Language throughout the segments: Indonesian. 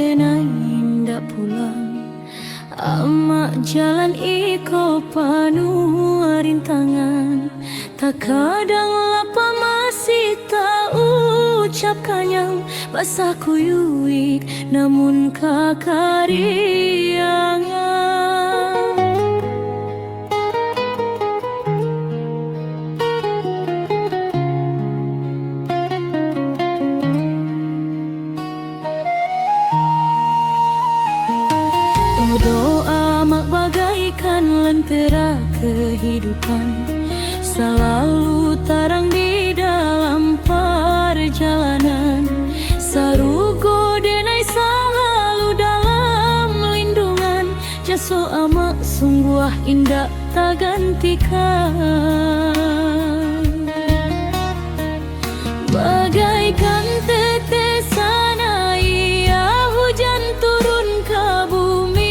denai ndak pulang. Amak jalan iko panu rintangan. Tak kadang lapa masih tak ucapkan yang basah kuyuik namun kakariangan. Doa mak bagaikan lentera kehidupan, selalu terang di dalam perjalanan. Sarugo denai selalu dalam lindungan, jaso amak sungguh indah tak gantikan. Bagaikan tetesan air hujan turun ke bumi,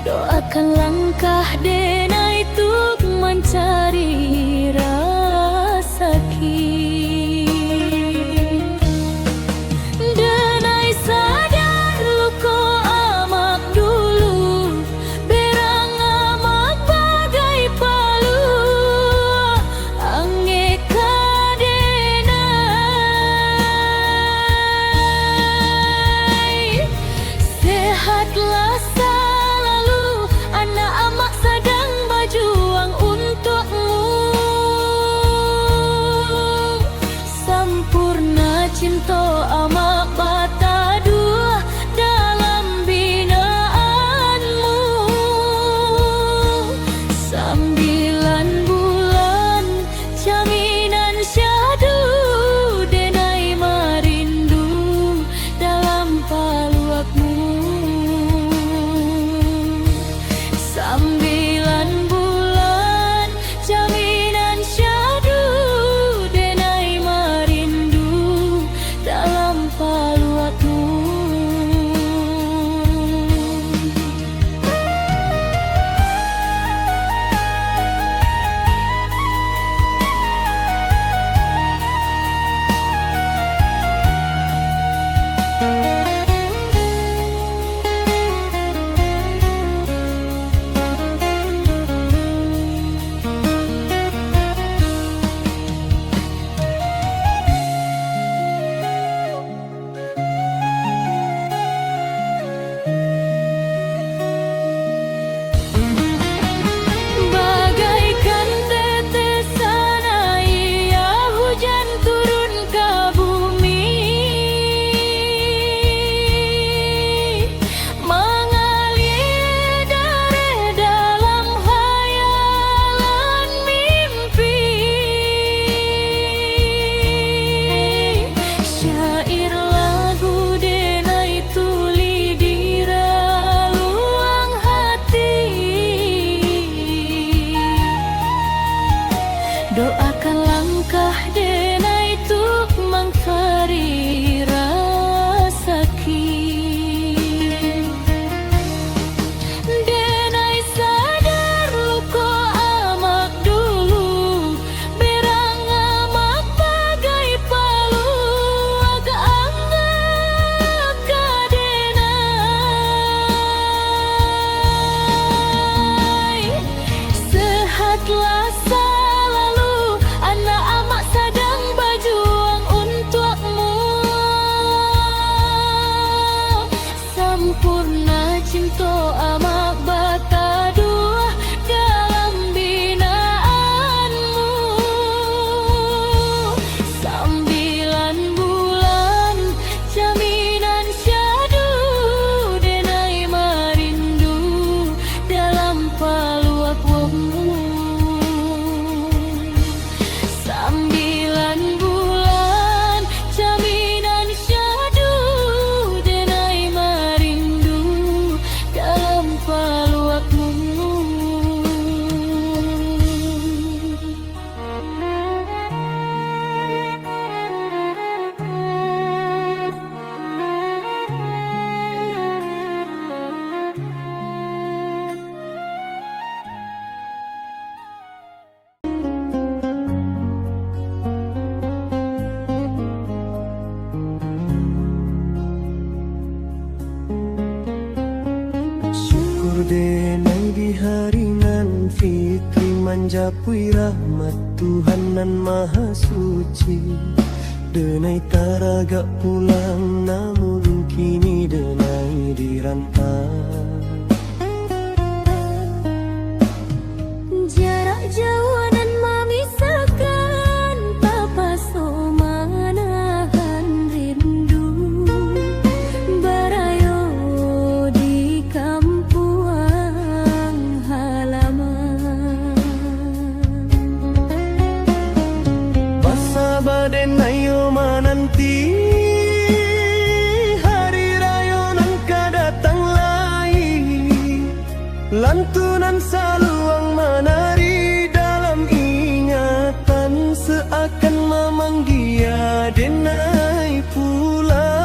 doakan langkah denai tuk mencari rasaki. Denai sadar luko amak dulu, berang amak bagai palu. Angeka denai, sehatlah cinta amak bata dua dalam binaanmu. 9 bulan jaminan syahdu denai marindu dalam paluakmu. 9 bulan jaminan syahdu denai marindu dalam paluatmu. Doakan langkah denai tuk mangkari rasaki. Denai sadar luko amak dulu, berang amak bagai palu. Agak anggap kadenai, sehatlah sempurna cinta amak bata dua dalam binaanmu. 9 bulan jaminan syahdu denai marindu dalam paluakmu. 9 bulan jaminan syahdu denai marindu dalam paluakmu. Fitri manjapui rahmat Tuhan nan Maha Suci. Denai taraga pulang namun kini denai dirantau. Jarak jauh dan memisahkan, Papa so manahan rindu. Barayo di kampung halaman. Pasaba denayo mananti hari raya nan kadatang lai. Lantunan saluang menari dalam ingatan, seakan memanggia denai pulang.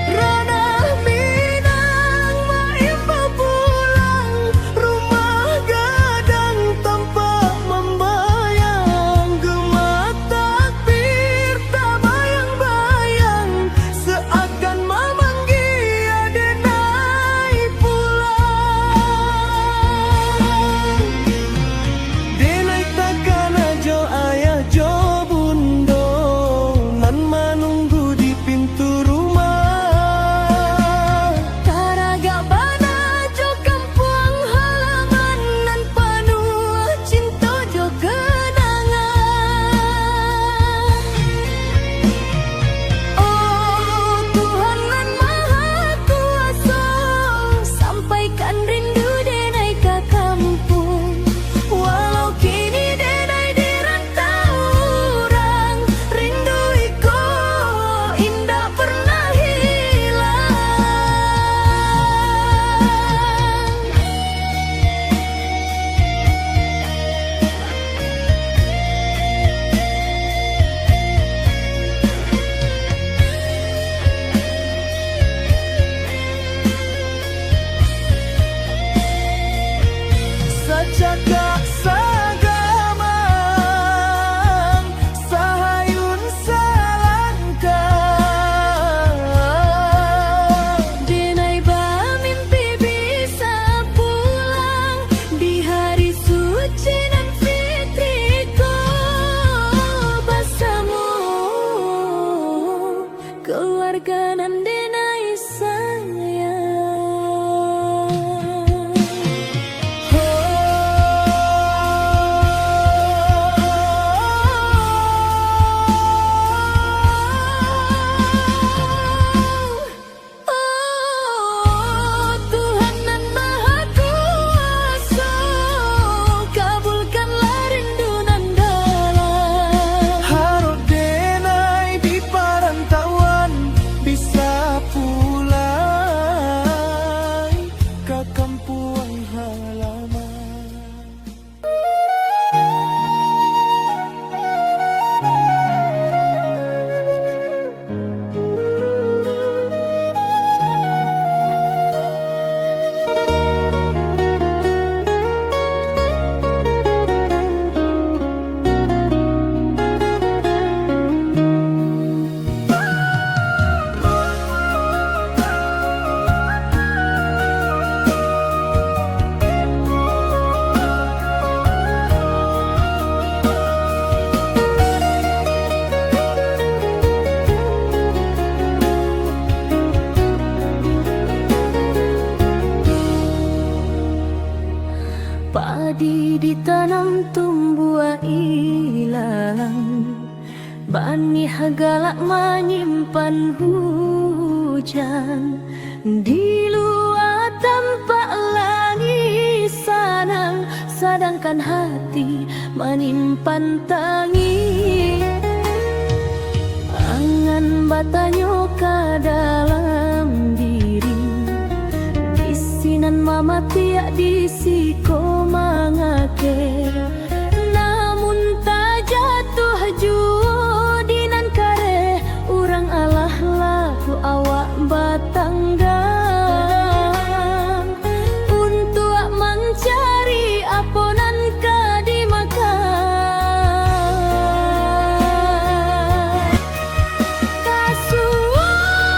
Ranah Minang maimba pulang, rumah gadang tampak membayang. Gemak takbir tak bayang-bayang, seakan memanggil denai pulang. Denai takkan ajo ayah jo bundo nan menunggu di pintu rumah. Taraga bana jo kampung halaman, nan penuh cinta jo kenangan. Oh Tuhan nan Maha Kuasa, sampaikan rindu denai ke kampung. Walau kini denai dirantau orang, rindu iko indah pernah hilang. Sacakak sagamang sahayun salangkah. Denai mimpi bisa pulang di hari suci dan fitriku bersama keluarga nan denai sayang. Oh Tuhan nan Maha Kuasa, kabulkanlah rindu nan dalam. Harap denai di perantauan bisa pulang ke kampung halaman. Padi ditanam tumbuh ilalang, bani hagalak menyimpan hujan. Di luar tampak langit sanang, sedangkan hati menyimpan tangis. Angan batanyo ke dalam diri, disinan mama tiak disiko mangake. Namun tak jatuh judinan kare, urang alah laku awak batanggang untuk mencari aponan kadimakan. Kasuang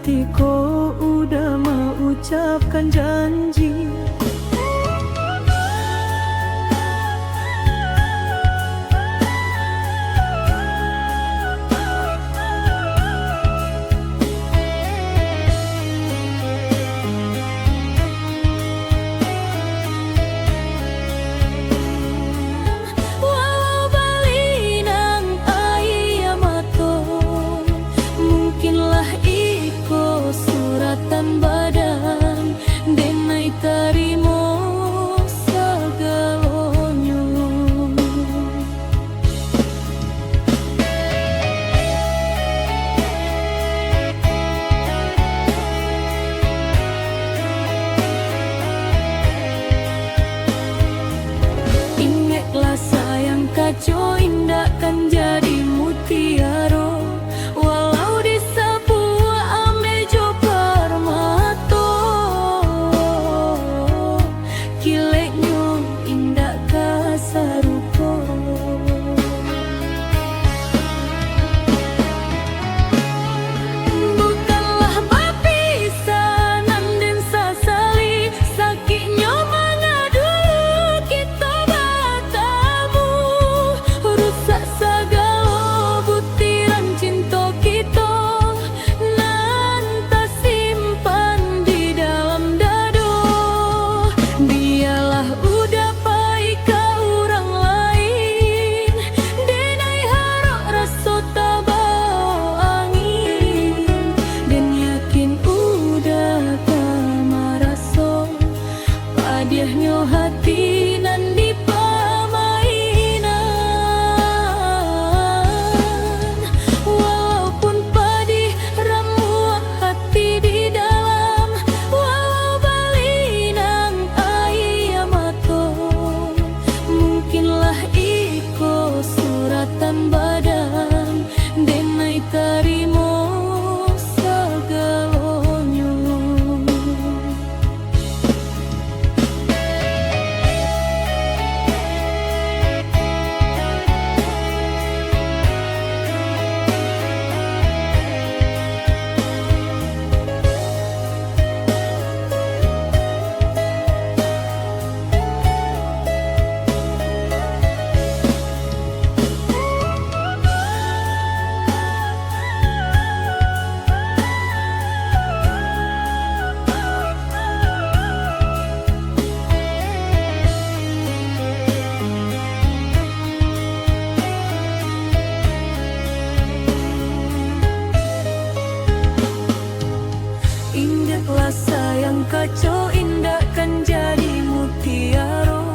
hatiku udah mengucapkan janji. Walau balinang ai amato, mungkinlah iko suratan badan, denai tarimo sagalonyo. Ingatlah sayang, kaco indah kan jadi mutiara, walau disapu ame jo permato. Kileknyo indah kasarupo. Bukanlah bapisanan dan sasali, sakitnya mengadu kita batamu, rusak segala butiran cinta kita, nan tak simpan di dalam dado. Biarlah udah baik ke orang lain, denai harap rasa tak bawa angin, dan yakin udah tak maraso, padiahnya hati nan di pamainan. Walaupun padih ramuan hati di dalam, walau balinang ai amato, mungkinlah iko suratan badan, denai tarimo sagalonyo. Ingatlah sayang, kaco indah kan jadi mutiara,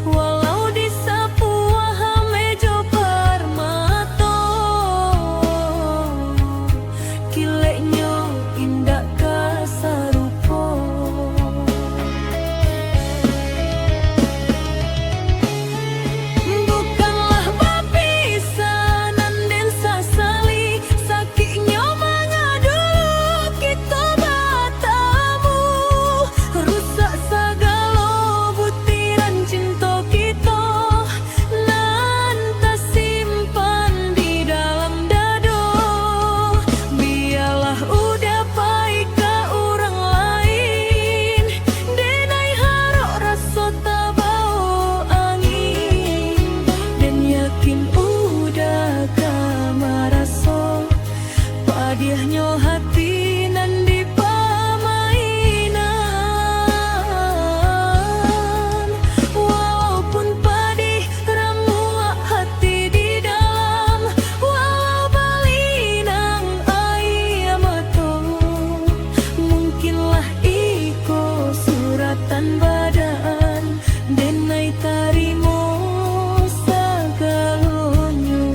walau disapu hame jo permato. Kileknyo indah kasarupo. Bukanlah bapisanan dan sasali, sakitnya mengadu kita batamu, rusak segala butiran cinta kita, nan tak simpan di dalam dado. Biarlah udah baik ke orang lain, denai harap rasa tak bawa angin, dan yakin udah gak maraso, padiahnya hati nan di pamainan. Walaupun padih ramuan hati di dalam, walau balinang ai amato, mungkinlah iko suratan badan, denai tarimo sagalonyo.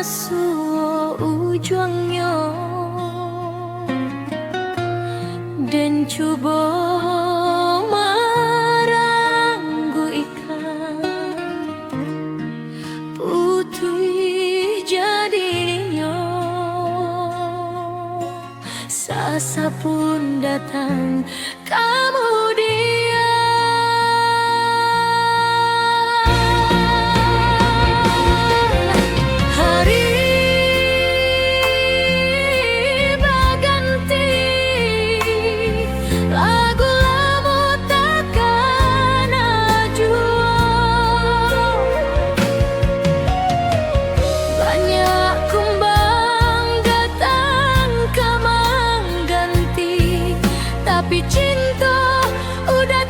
suo ujuangnya dan coba maranggu ikan putih jadinya sasa pun datang kemudian. Tapi cinta udah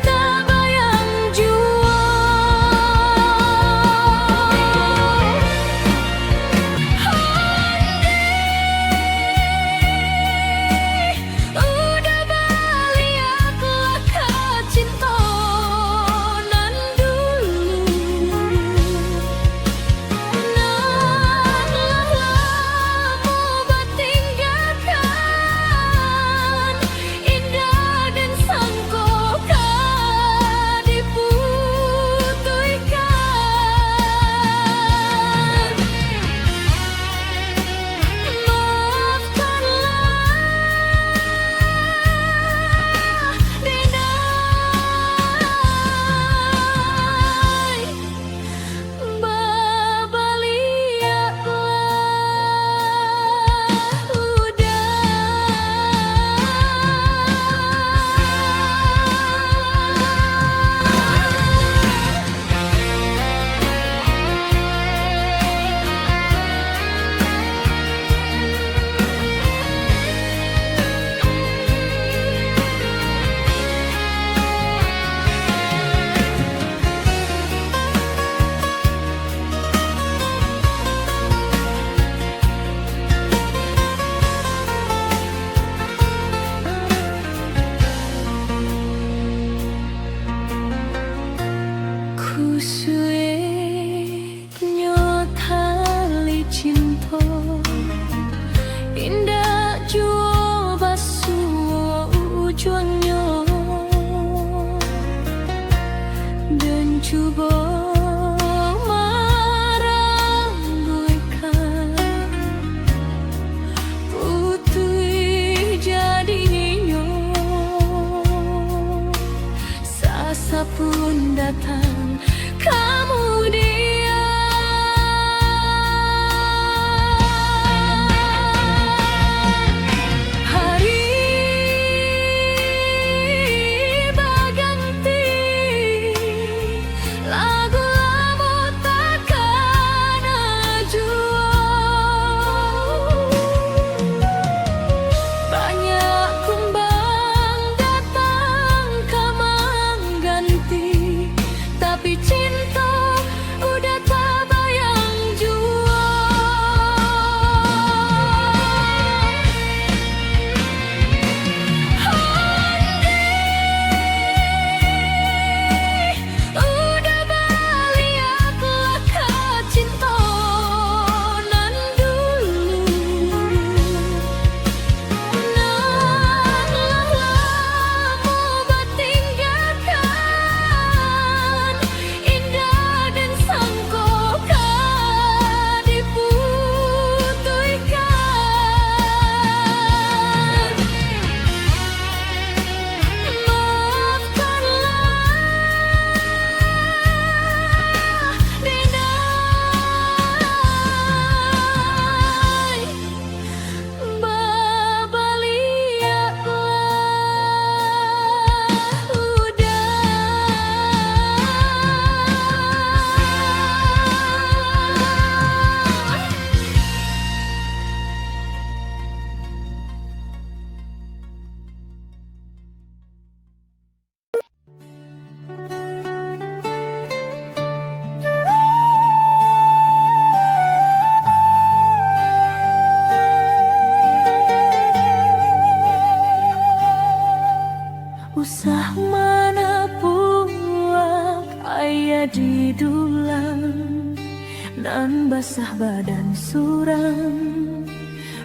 usah badan suram,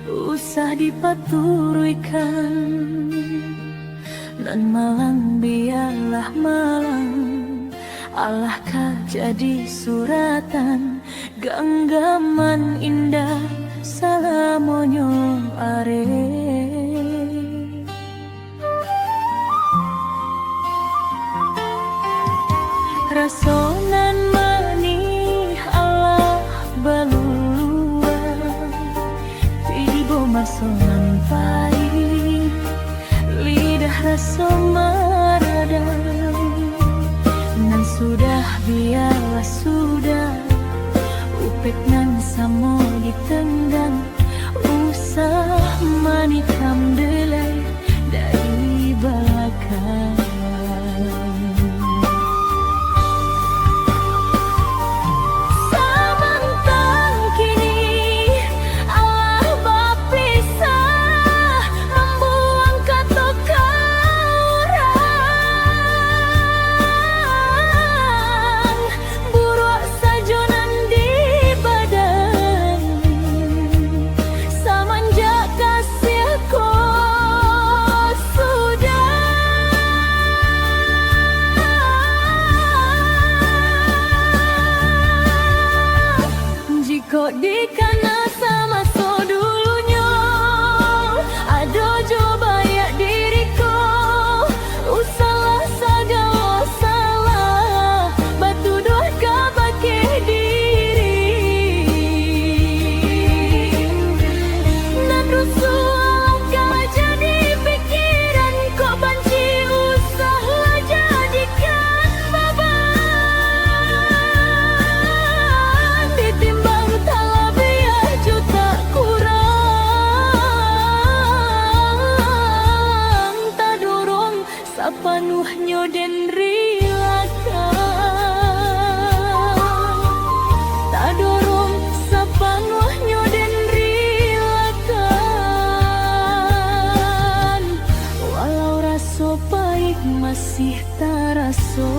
usah dipaturuikan. Nan malang biarlah malang, Allah ka jadi suratan, genggaman indah salamonyo are. Rasonan manih Allah baluluan, tibo masonan pahit, lidah raso maradang. Nan sudah biarlah sudah, upek nan samo ditenggang, usah manikam delay dari belakang. Kok dikana sama so dulunya, ado coba ya diriku, usalah segala salah, batu doh kabake diri. Nan rusuh ka jadi pikiran, kok banci usaha jadikan beban, ditimbang sapanuhnyo den rilakan, tak dorong sapanuhnyo den rilakan, walau raso pahit masih taraso.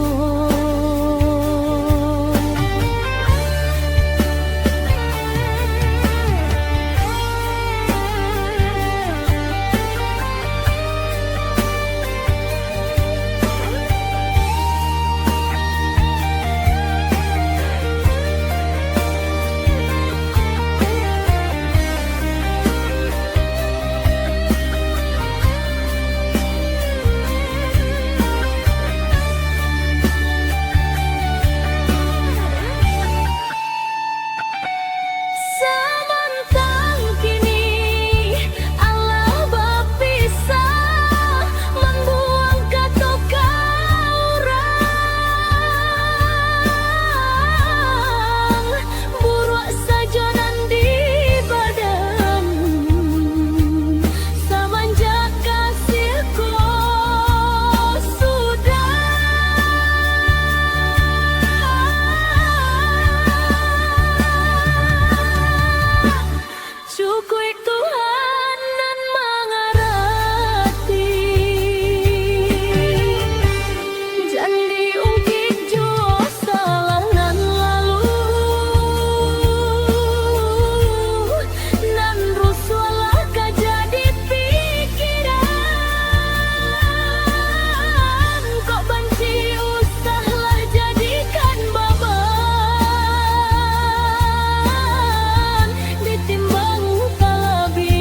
Ditimbang talabi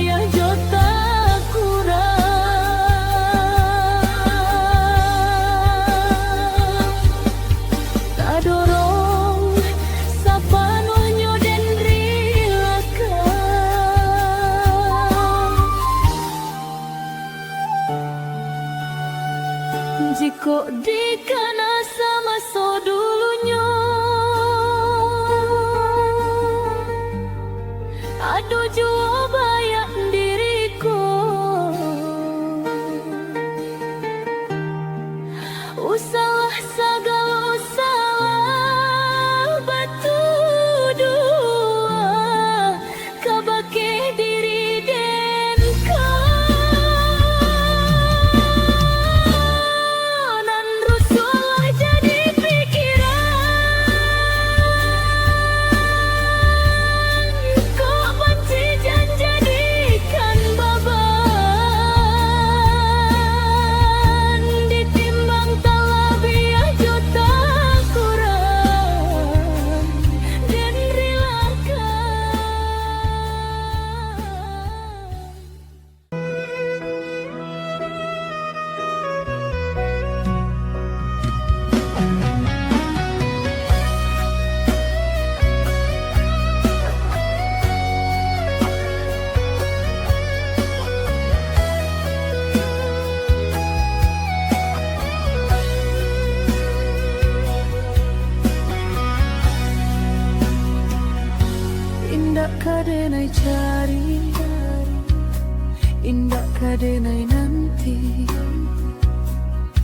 kadenai nanti.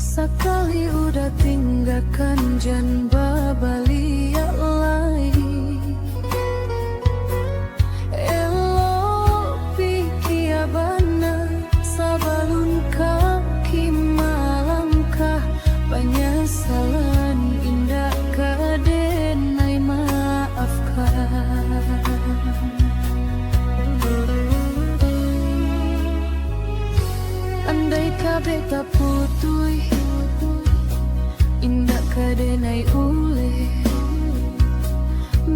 Sekali udah tinggalkan jan babaliak lagi. Elo pikia bana sabalun kaki malangkah. Penyesalan indah kadenai maafkan. Andai kabeh tak putui, indah kadenai ule.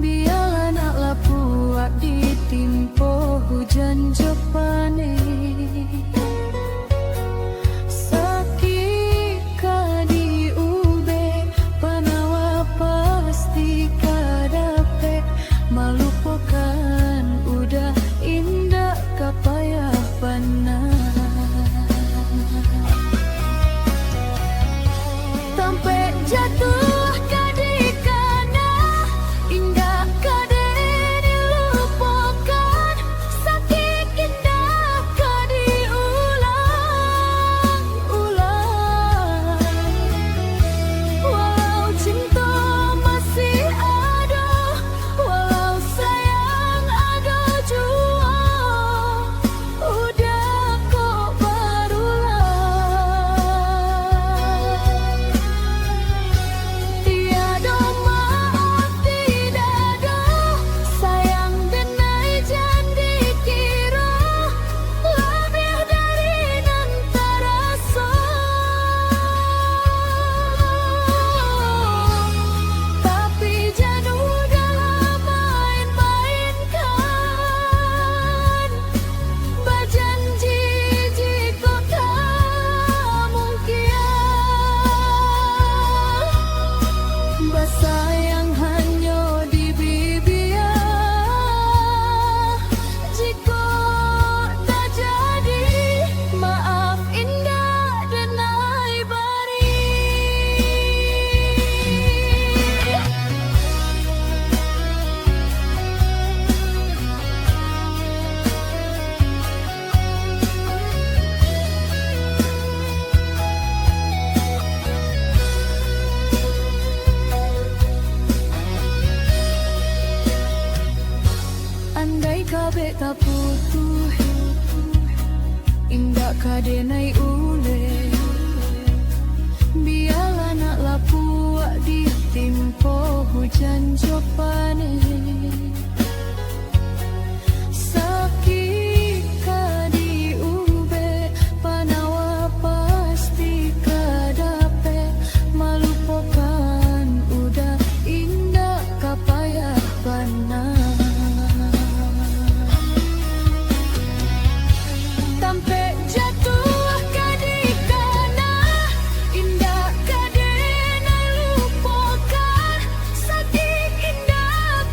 Biarlah nak lapuak ditimpo hujan jopane. Sakika di ube panawa pasti kadape. Malupakan udah indah kapayah panah. Sampai jatuh kadikana indah kaden dilupakan. Sakit indah kadiulang-ulang. Walau cinta masih ada, walau sayang ada jua, udah kok berulang. Tiada maaf tidak ada, sayang denai janji kira lebih dari nan terasa. Tapi jangan udah main-mainkan. Berjanji jika tak mungkin. Bersayang hanya di bibir. Jika tak jadi, maaf indah denai bari. Andai kabeh tak putuh, indah kadenai ule. Biarlah nak lapuak ditimpo hujan jopane. Sakika di ube panawa pasti kadape. Malupakan udah indah kapayah panah. Sampai jatuh kadikana indah kadenai lupakan. Sakit indah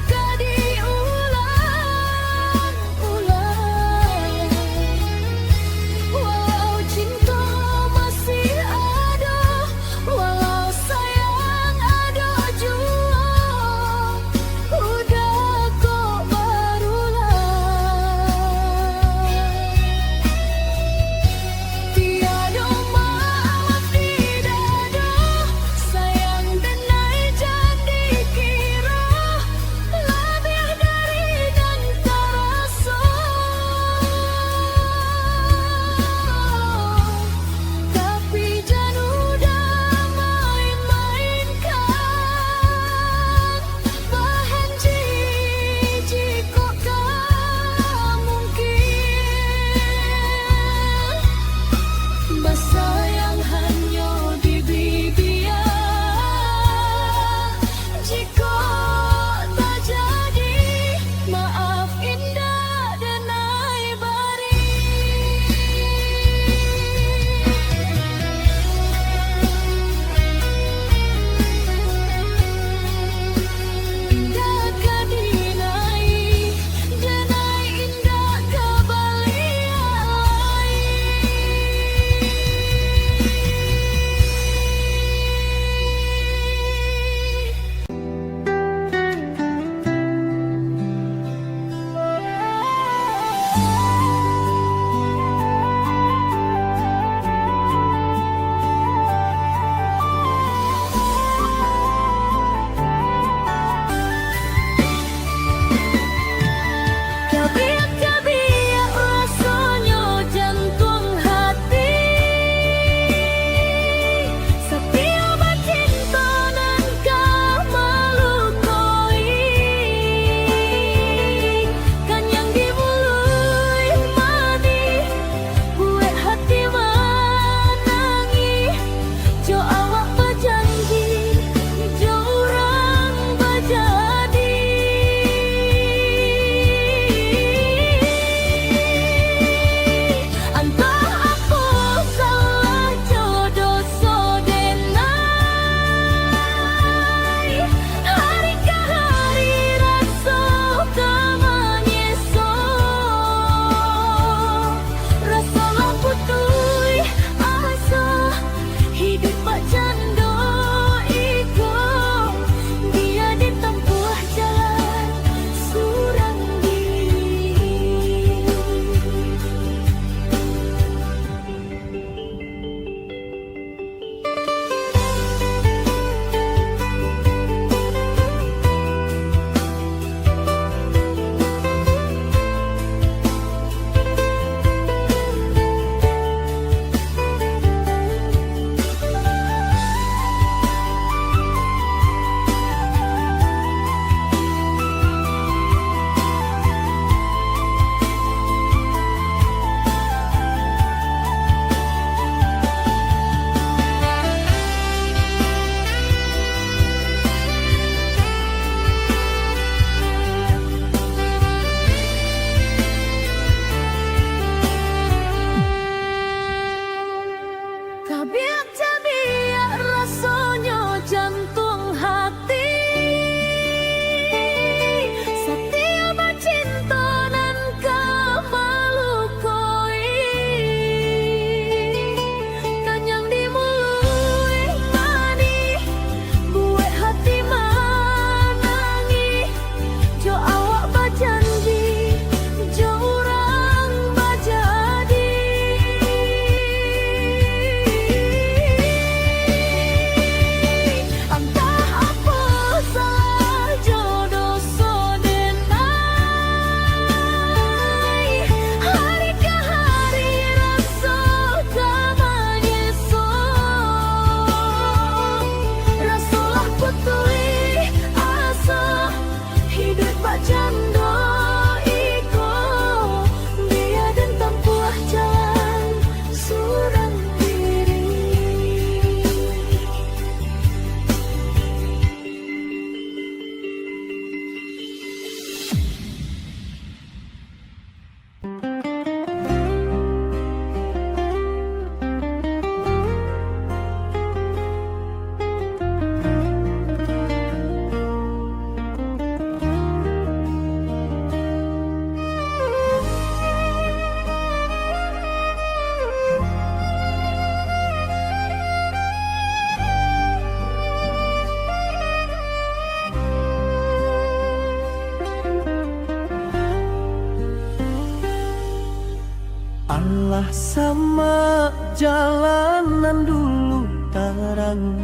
Allah sama jalanan dulu tarang,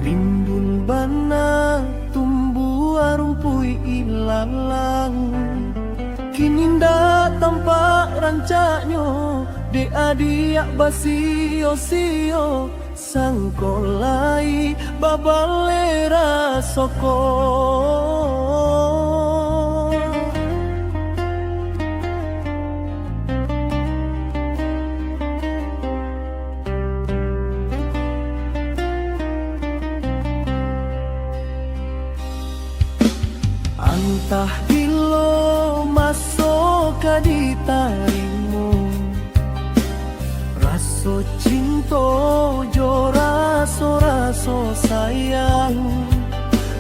rimbun bana tumbuh rumpui ilalang. Kini ndak tampak rancaknya, de adiak basio-sio, sangkolai babalera soko. Antah dilo masuk ke ditarimu, raso cinta jo raso sayang.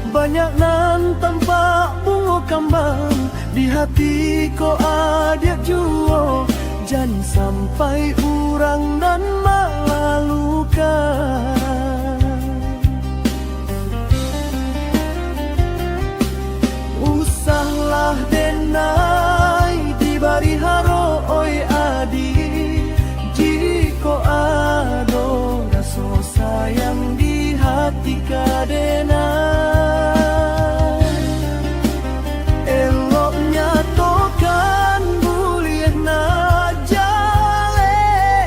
Banyak nan tampak bunga kambang, di hati ko ada juo. Jangan sampai urang dan melalukan. Usahlah denai dibari haro oi adi, jiko ado rasa sayang di hati kadenai. Eloknya tokan bulir na jale,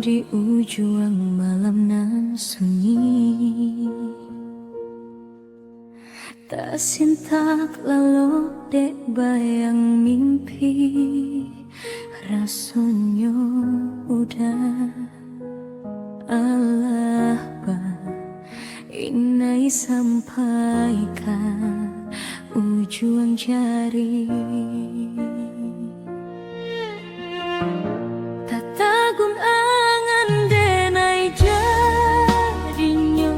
di ujung malam nan sunyi. Tak sintak lalu dek bayang mimpi, rasanya udah Allah ba inai sampaikan ujung jari. Tatagun angan denai jadinya,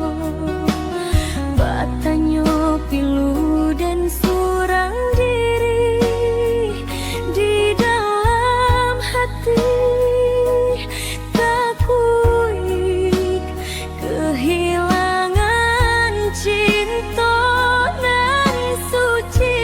batanyo pilu dan surang diri di dalam hati. Takui kehilangan cinta nan suci.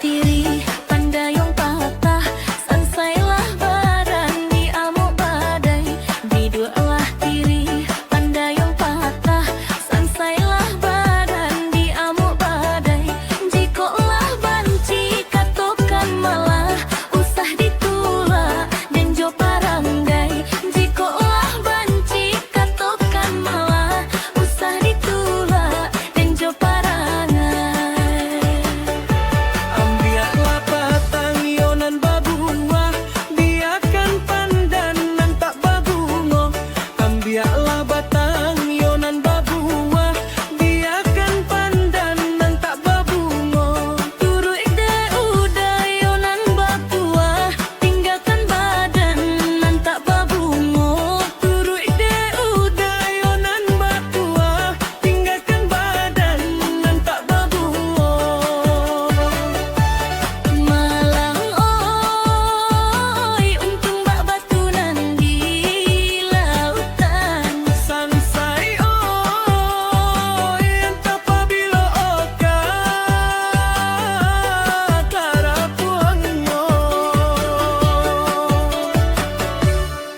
tiri pandayong patah, sansailah badan di amuk badai. Didualah tiri pandayong patah, sansailah badan di amuk badai. Jikolah banci katokan malah, usah ditulak dan jo paranggai. Jikolah banci katokan malah, usah ditulak dan jo parangai. Ambiaklah batang yonan babuah, biarkan pandanan tak babungo. Ambiaklah batang yonan babuah, biarkan pandanan tak babungo. Turu ide udayonan bapuah, tinggalkan badan nan tak babungo. Turu ide udayonan babuah, tinggalkan badan nan tak babungo. Malang oi, untung bak batunan di lautan. Sansai oi, entah pabilo oka karapuangyo.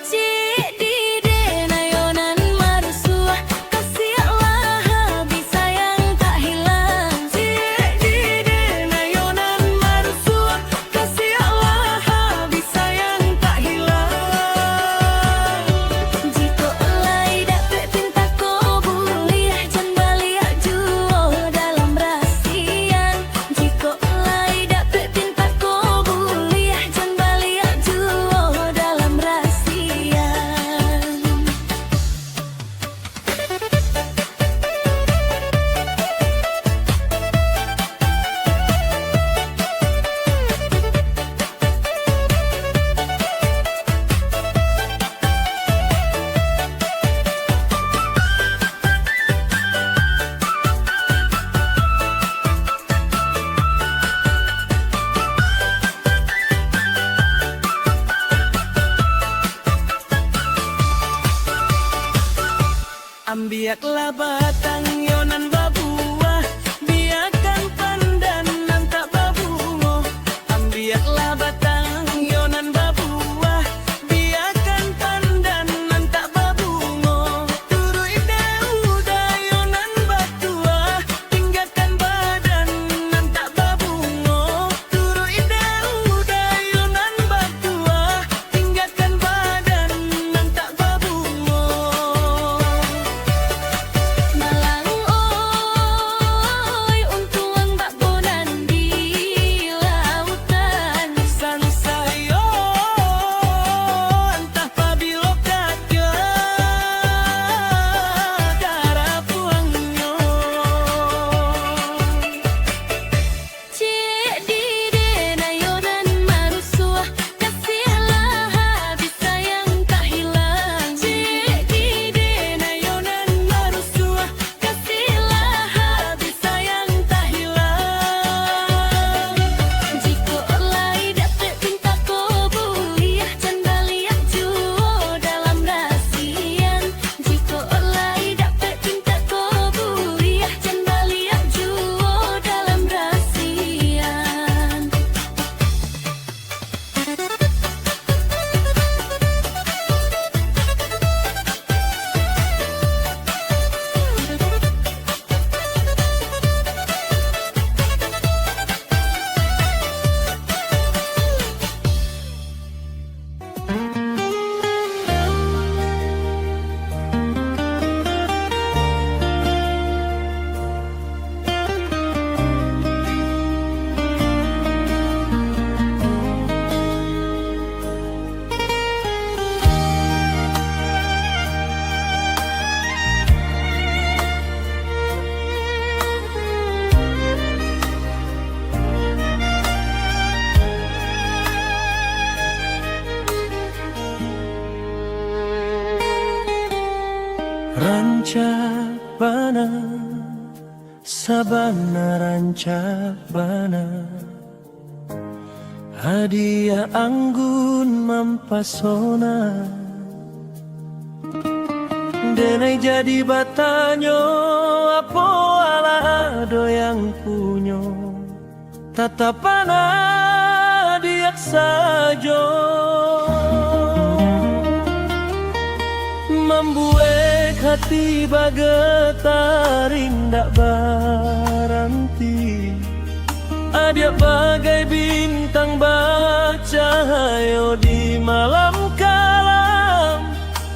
Cik dide nayonan marusuah, kasihatlah habis sayang tak hilang. Cik dide nayonan marusuah, kasihatlah habis sayang tak hilang. Jiko elai dapet pinta ko buliah, jan baliak juo dalam rasian. Jiko elai dapet pinta ko buliah, jan baliak juo dalam rasian. Ambiaklah batang yonan babuah, biarkan pandanan tak babungo. Ambiaklah batang yonan babuah, biarkan pandanan tak babungo. Turu ide udayonan batua, tinggalkan badan nan tak babungo. Turu ide udayonan batua, tinggalkan badan nan tak babungo. Malang oi, untung ang bakbonan di lautan. Sansayo, entah pabilo kakya karapuangyo. Cik dide nayonan marusuah, kasihatlah habis sayang tak hilang. Cik dide nayonan marusuah, kasihatlah habis sayang tak hilang. Jiko elai dapet pinta ko buliah, jan baliak juo dalam rasian. Jiko elai dapet pinta ko buliah, jan baliak juo dalam rasian. Rancak bana, sabana rancak bana, hadiah anggun mampasona. Denai jadi batanyo, apo ala ado yang punyo. tatapan adiak sajo membuat hati bagetar indak baranti. Adiak bagai bintang bercahaya di malam kalam.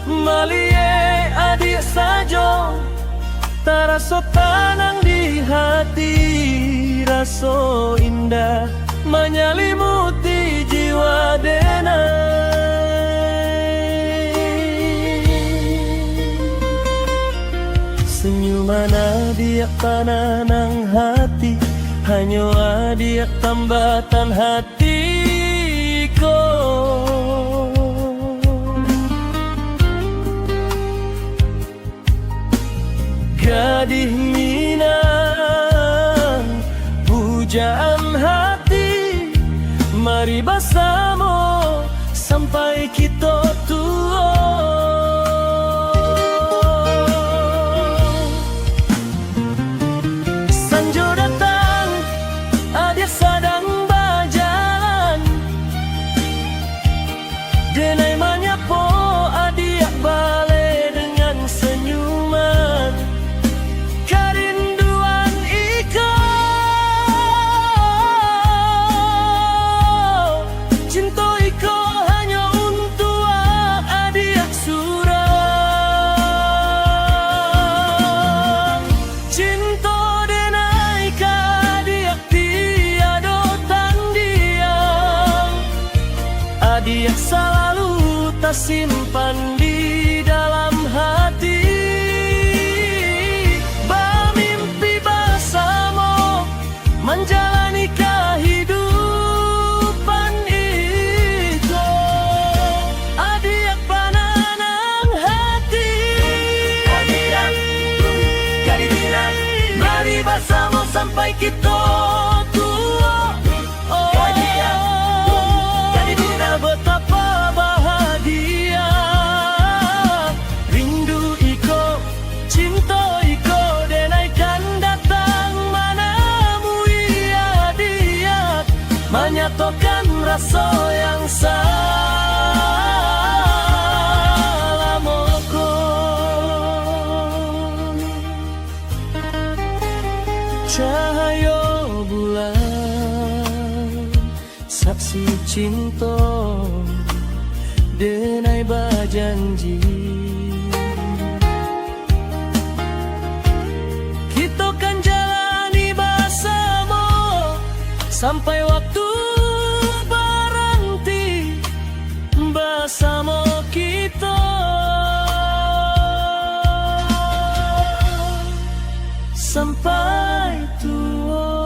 Malie adik sajo taraso tanang di hati. Raso indah menyelimuti jiwa denai. Senyuman adiak pananang hati, hanya adiak tambatan hatiku. Gadih Minang, pujaan hati, mari bersama sampai kita tua. Sanjo datang, adik sedang berjalan, denai menyapo adik balik dengan senyuman. Kerinduan iko, cinta iko hanya untuk adik surang. Cinta denai ka adik tiada tandingan. Adik selalu tersimpan di dalam hati. Bermimpi bersama menjalani kehidupan itu. Adik pananang hati, adik jadi bilang, mari bersama sampai kita tua. Oh, jadi bila betapa bahagia. Rindu iko, cinta iko, denaikan datang manamu ia dia, menyatakan rasa yang salamoko. Cahaya bulan, saksi cinta, denai berjanji. Kita kan jalani bersama sampai waktu berhenti bersama kita. Sampai tua.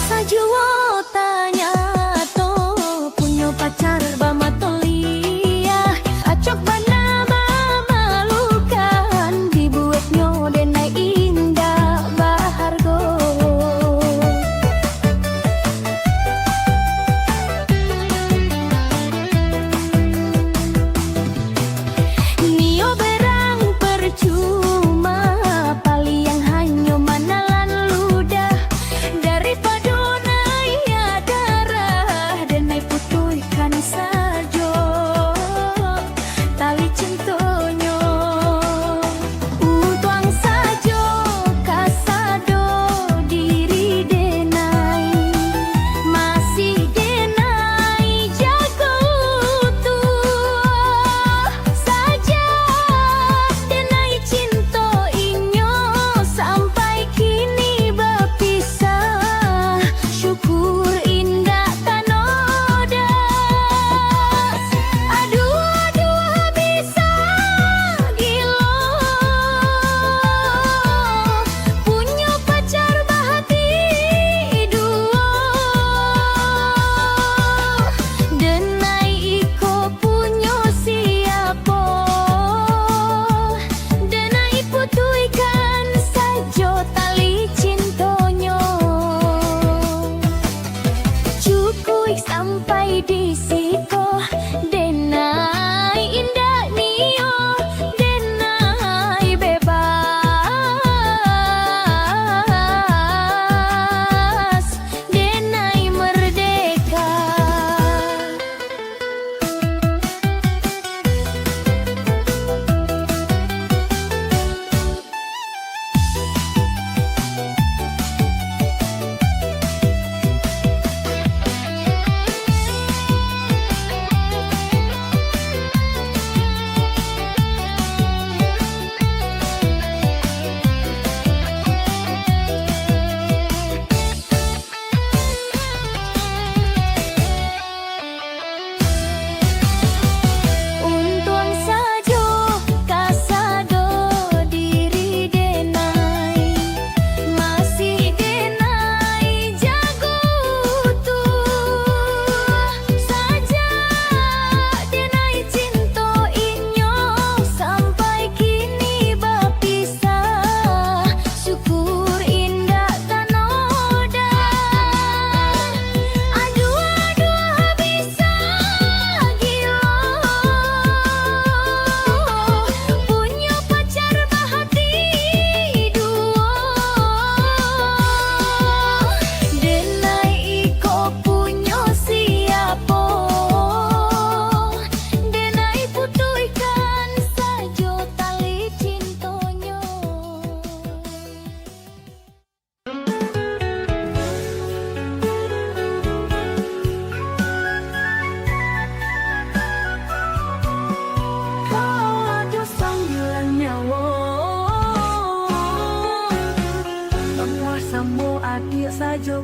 Sajua tanya to punya pacar bamatolia, acok bana mamalukan, dibuatnya denai indah bahargo. Nio berang percuma, pali yang hanya manalan ludah, daripada naik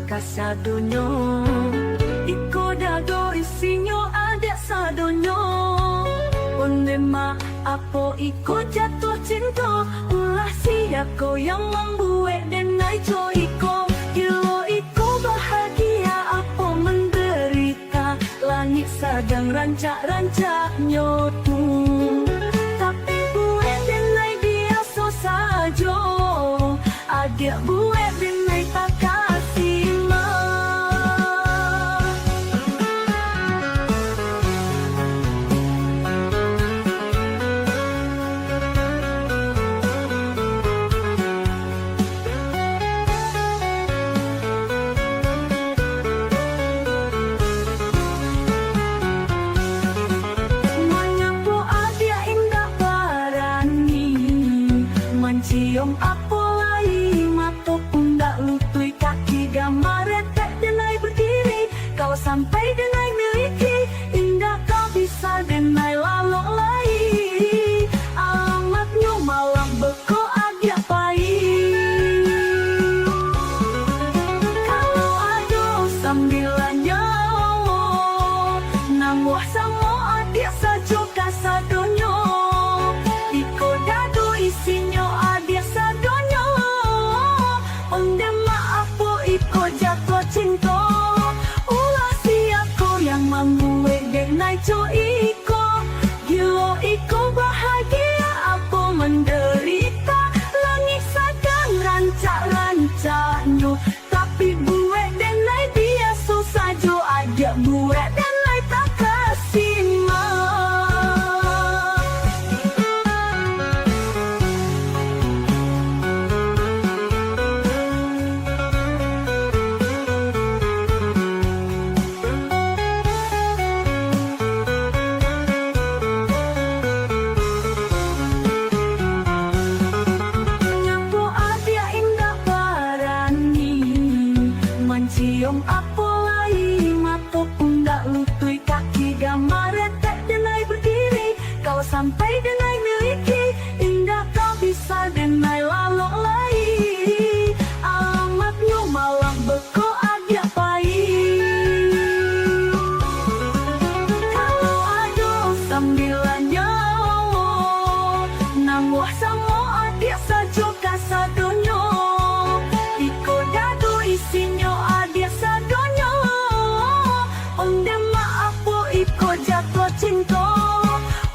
suka sadonyo. Iko dado isinyo ada sadonyo. Onde ma apo iko jatuh cinta. Ulah siako yang membuat denai jo iko. Ilo iko bahagia apo menderita. Langit sedang rancak-rancak nyotu. Tapi buat denai biasa saja. Adik buat denai tak kasih mah. Menyapu adik indah barani. Mencium apolai mata pundak lutui kaki gambar retek denai berdiri. Kau sampai denai miliki indah kau bisa denai lalok lai. Alamatnya malam beko adik pai. Kalau ada sambilannya nang wah sama adik sajo kasadonyo. Iko dado isinyo adik sadonyo. Onde maapo iko jatuh cinta. Ulah siako yang membuat denai jo iko. Gilo iko bahagia apa menderita. Langit sedang rancak-rancaknya. Tapi buat denai biasa saja. Adik buat denai tak kasih mah. Nyapu adik indah barani. Mencium apolai mata pundak lutui kaki gambar retek denai berdiri. Kau sampai denai miliki indah kau bisa denai lalok lai. Alamatnya malam beko adik pai. Kalau ada sambilannya nang wah sama adik sajo kasadonyo. Iko dado isinyo adik sadonyo. Onde maapo iko jatuh cinta.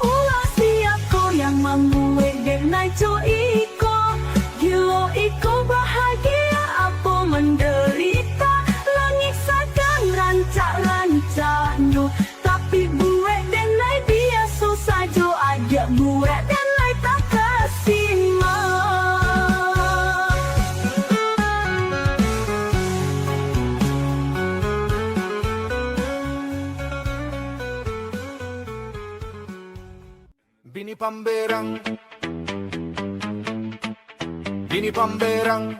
Ulah siako yang membuat denai jo iko. Gilo iko bahagia apa menderita. Langit sedang rancak-rancaknya. Tapi buat denai biasa saja. Adik buat denai tak kasih mah. Bini pamberang, bini pamberang,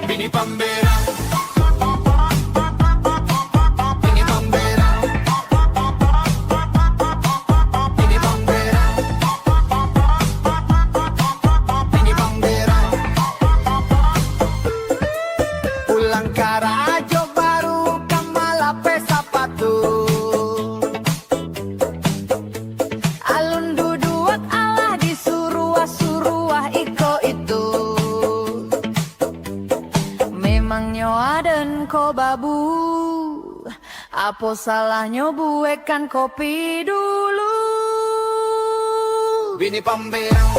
bini pamberang, bini pamberang, bini pamberang, bini pamberang. Pulang karajo baru kamalape sapatu. Alun duduak alah disuruah-suruah iko itu. Memangnya aden ko babu. Apa salahnya buekan kopi dulu. Bini pamberang,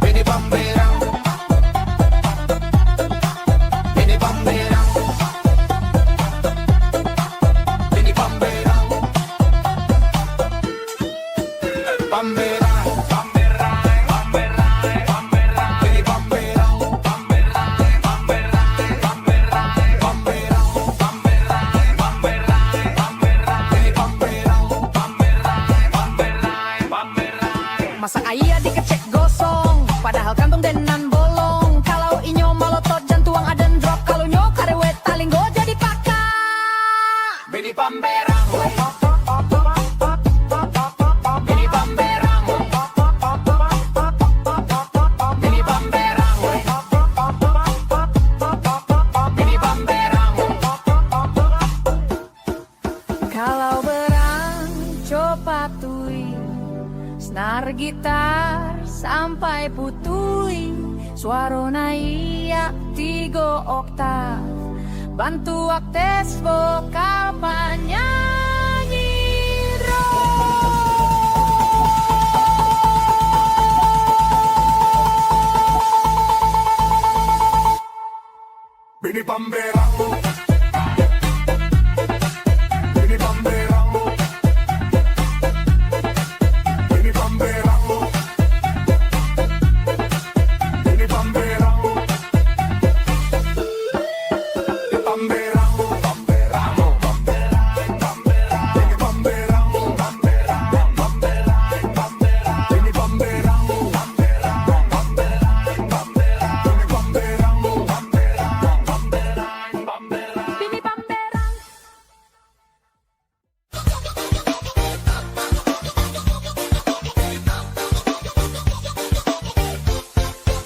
bini pamberang, bini pamberang, bini pamberang, pamberang, pamberang, pamberang, pamberang, bini pamberang, pamberang, pamberang, pamberang, pamberang, pamberang, pamberang, pamberang, bini pamberang, pamberang, pamberang, pamberang. sampai putui suarona iya 3 oktav. Bantu aktes vokal penyanyi Bini Pamberang, Bini Pamberang, Bini Pamberang, Bini Pamberang, Bini Pamberang, Pamberang, Pamberang, Pamberang, Bini Pamberang, Pamberang, Pamberang, Pamberang, Bini Pamberang, Pamberang, Pamberang, Pamberang, Bini Pamberang, Pamberang. Bini Pamberang.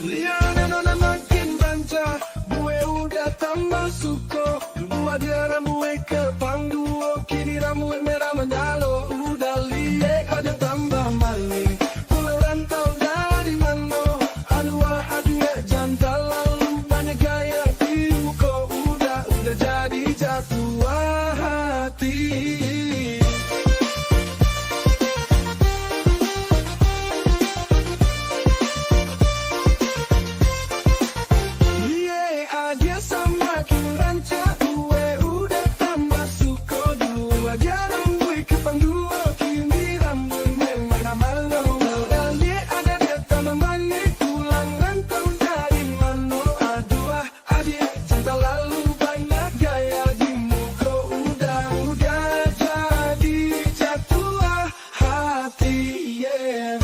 Liana nona makin banca, gue udah tambah suko. Dulu ada ramue ke pangduo, kini ramue merah menyalo. Udah liek ada tambah maling, pulau rantau dari mano. Aduh jantan lalu banyak gaya tiuko. Udah jadi jatuh hati. Iya, dia semakin rancak, gue udah tambah suko. Dulu aja rambut kepang dua, kini rambut memang malu. Dan dia ada tambah manis, pulang rantau dari mano. Aduh, dia cinta lalu banyak gaya di muka. Udah jadi jatuh hati, yeah.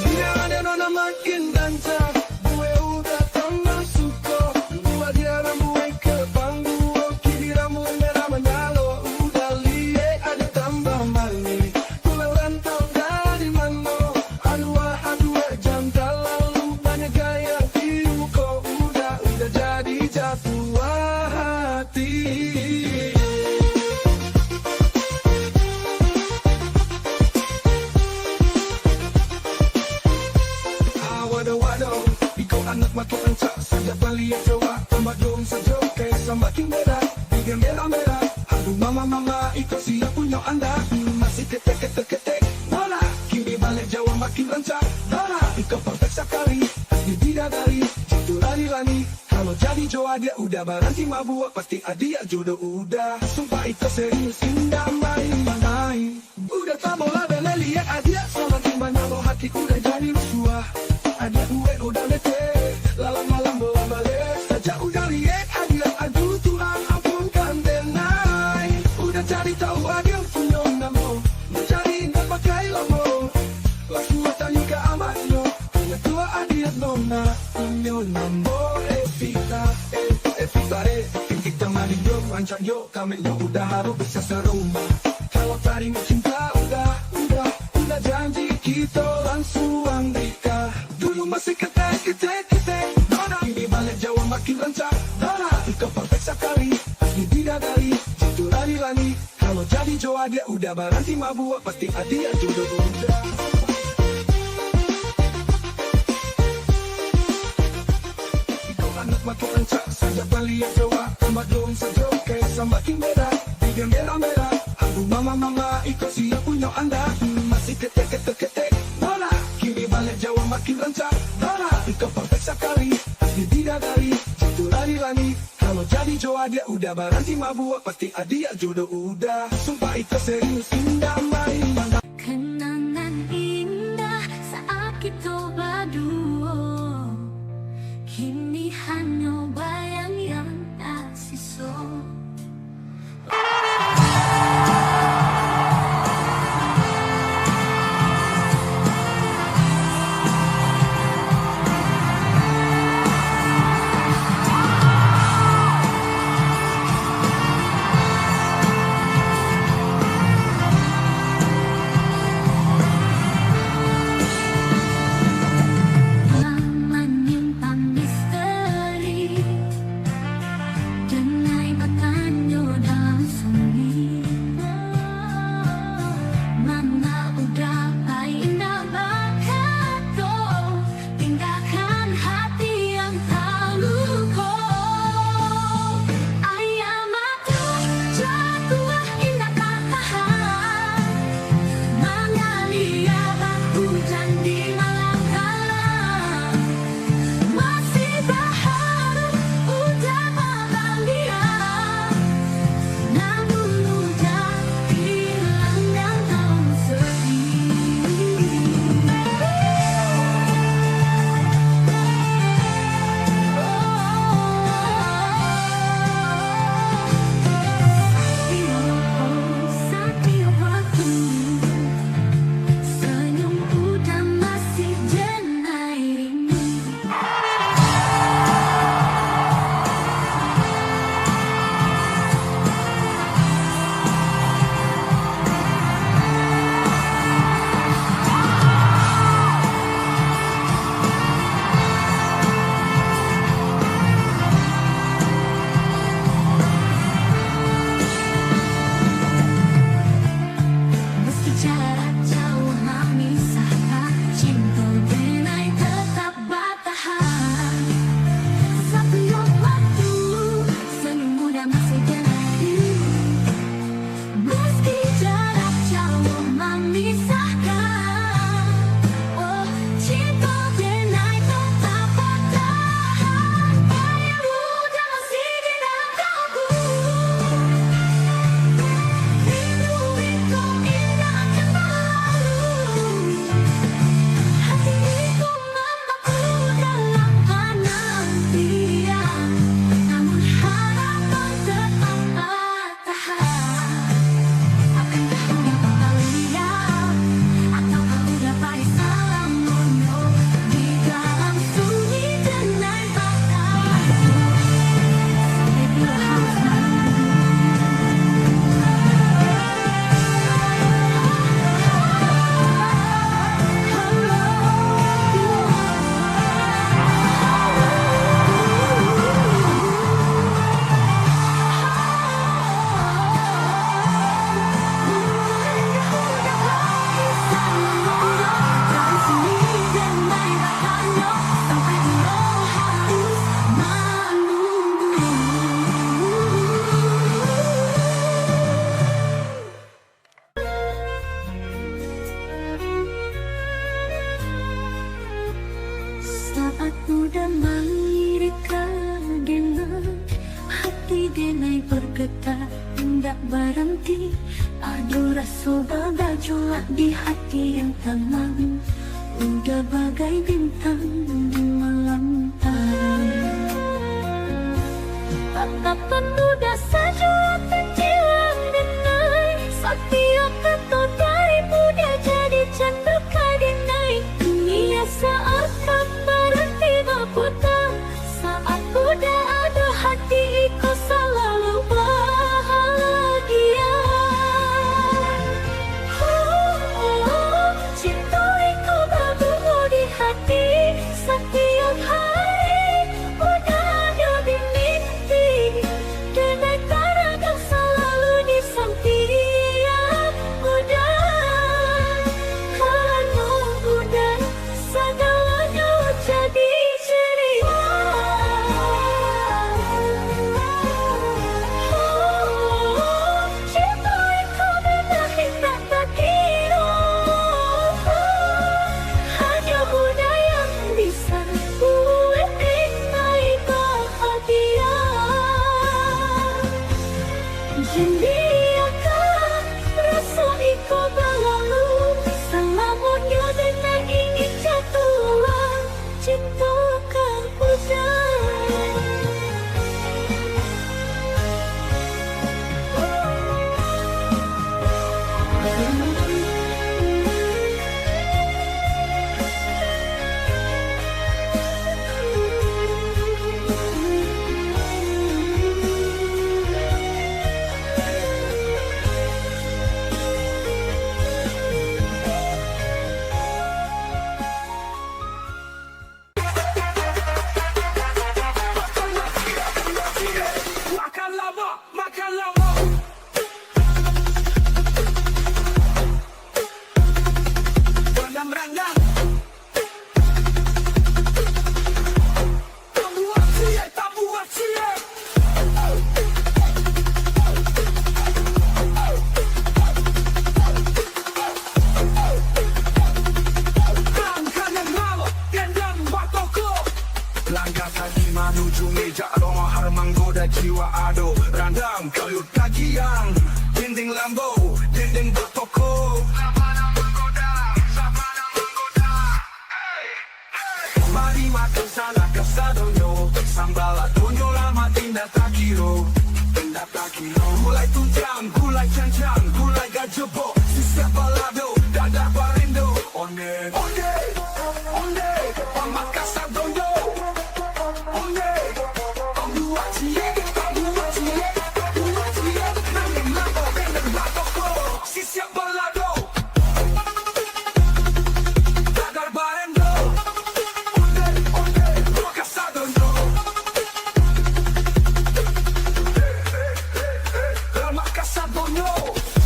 Dia ada nona makin rancak, gue udah tambah suko. Dulu dia rambut ke pangduo, kini rambut merah menyalo. Udah liek ada tambah manis, pulau rantau dari mano. Aduh jantan lalu banyak gaya tiuko. Udah jadi jatuh hati. Waduh, ikaw anak matuansa. Sadya paliya jawa, tamadong sa joke. Semakin merah, bigyan merah-merah. Aduh mama, ikaw siya punya anda. Masih ketek-ketek, wala. Kini balik jawa makin rancak, wala. Ikaw perfect sekali, di bidadari. Jitu lari-lari, kalau jadi Jawa dia udah berhenti mabuk. Pasti adia jodoh udah. Sumpah itu serius, indah main-main. Udah tak mau lah lihat adia. Semakin banyak lo hati udah jadi rusuh. Adia gue udah lete, lalang malam bola balik. Sejak udah lihat adia, aduh Tuhan ampunkan denai. Udah cari tahu adia punya nama, mencari dan pakai lamo. Langsung tanya ke amatnya, punya tua adia nona. Punya nama Evita kita mari yo, rancang yo, kami yo udah harus bisa serumah. Kalau tadi cinta udah janji kita langsung nikah. Dulu masih ketek, nona. Ini balik Jawa makin rancak, nona. Ikaw perfect sekali, asli bidadari. Jitu lari-lari, kalau jadi Jawa dia udah berhenti mabuk. Pasti adia jodoh udah. Ikaw anak makin rancak, saja paliya Jawa. Tamadong sa joke, semakin merah, bigyan merah-merah. Aduh mama, ikaw siya punya anda. Masih ketek, wala. Kini balik Jawa makin rancak, wala. Ikaw perfect sekali, asli bidadari. Jitu lari-lari, kalau jadi Jawa dia udah berhenti mabuk. Pasti adia jodoh udah. Sumpah itu serius, indah main-main. Kenangan indah saat kita berdua, kini hanya bayang yang tak sisa. berhenti. Aduh rasa bergejolak di hati yang tenang, udah bagai bintang di malam hari. Tatapan muda saja terjilat denai, setiap kata darimu dia jadi candu kadinai. Dunia seakan berhenti berputar, saat udah ada hati kau selalu bahagia. Cinta kau berbunga di hati setiap hari, udah ada di mimpi. Dengan cara kau selalu di samping, udah karena udah segalanya jadi ceria. Cinta kau benar tak terkira, hanya bunda yang bisa buat inai bahagia. Jadikan rasa itu berlalu, selamanya dengan ingin jatuh cintakan Makan lama, makan lama. Rendang-rendang. Tak buat cie, tak buat cie. Langkahnya malu, gendang batoko. Langkah kaki menuju meja, aroma harum menggoda jiwa ado. Randang kayut kagian, dinding lambo, dinding bertoko. Mari makan sana kasadonyo, sambal adonyo lama tindak tak kiro. Tindak tak kiro. Gulai tunjang, gulai cancang, gulai gajebo, sisa balado, dadah barindo. Onde, onde, onde, pamat kasadonyo. Onde, pembuat cie, pembuat cie, pembuat cie. Nangin lambo, dinding batoko, sisa balado. Dadah barindo.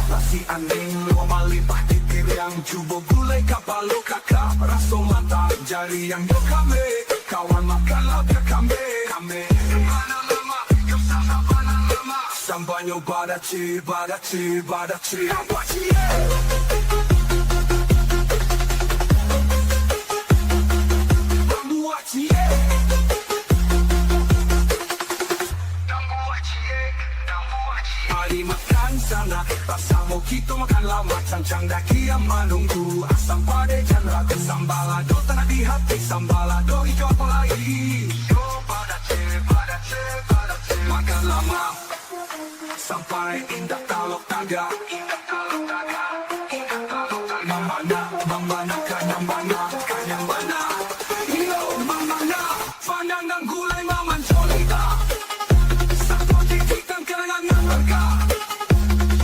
Nasi aning loma lipat titir yang cubo gulai kapal lo kakak raso mata jari yang yo kame kawan makan laut ke kame mana lama yo sabana lama sambanyo badaci badaci badaci apa cie. Mari makan sana, bersama kita makan lama. Cancang daki yang menunggu, asam pade dan ragu sambalado. Tanah di hati sambalado, hijau apa lagi? Yo badace, badace, badace. Makan lama, sampai indah talok tangga. Indah talok tangga, indah talok tangga. Mamana, kanyang mana. Yo, mamana, pandangan gulai maman colita. Satu titik dan kenangan yang berkah.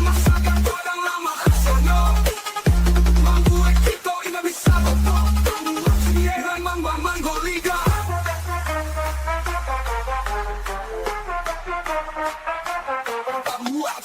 Masakan padang lama kesono, membuat kita ini bisa betul. Membuat mambang manggoliga. Membuat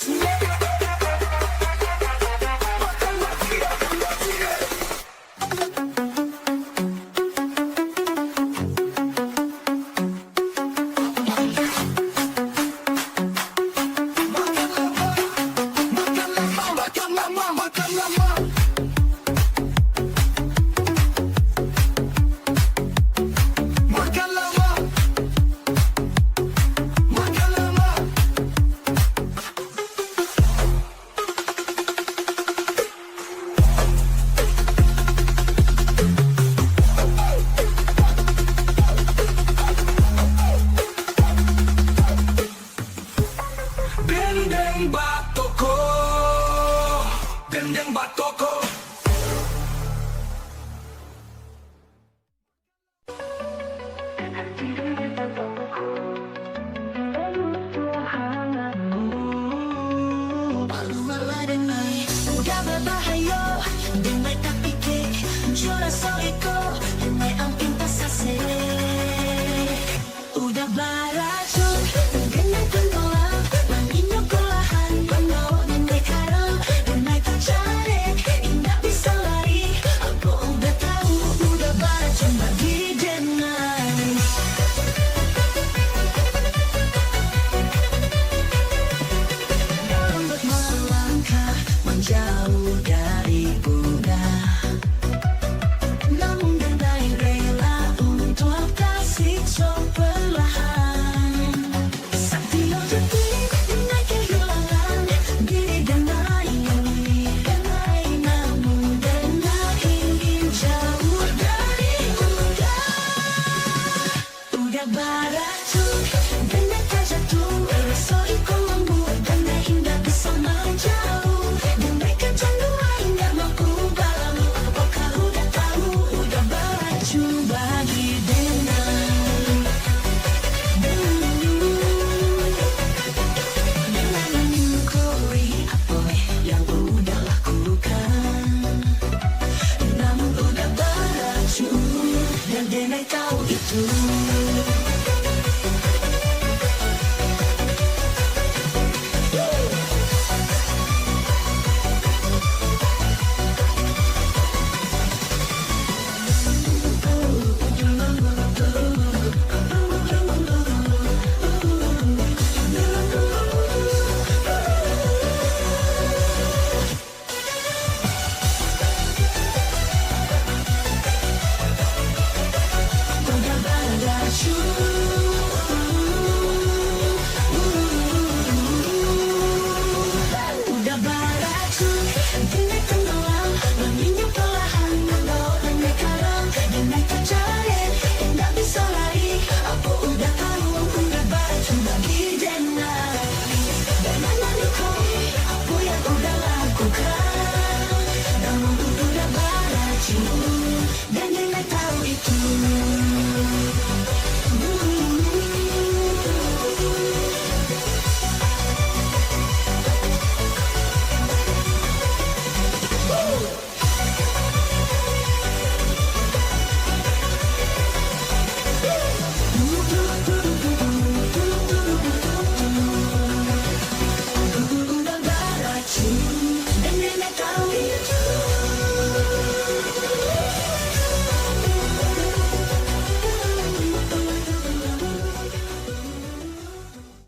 iko Ini ang pintas sase Udah baracun Ganyan penggola Manginyo kolahan Mano Ini karang Ini tercari Indah bisa lari Aku udah tahu Udah baracun bagi denai Untuk melangkah Menjauh dari bunda Namun denai rela Untuk kasih perlahan Setiap detik Denai kehilangan Diri denai Denai namun denai ingin jauh dari udah Udah baracun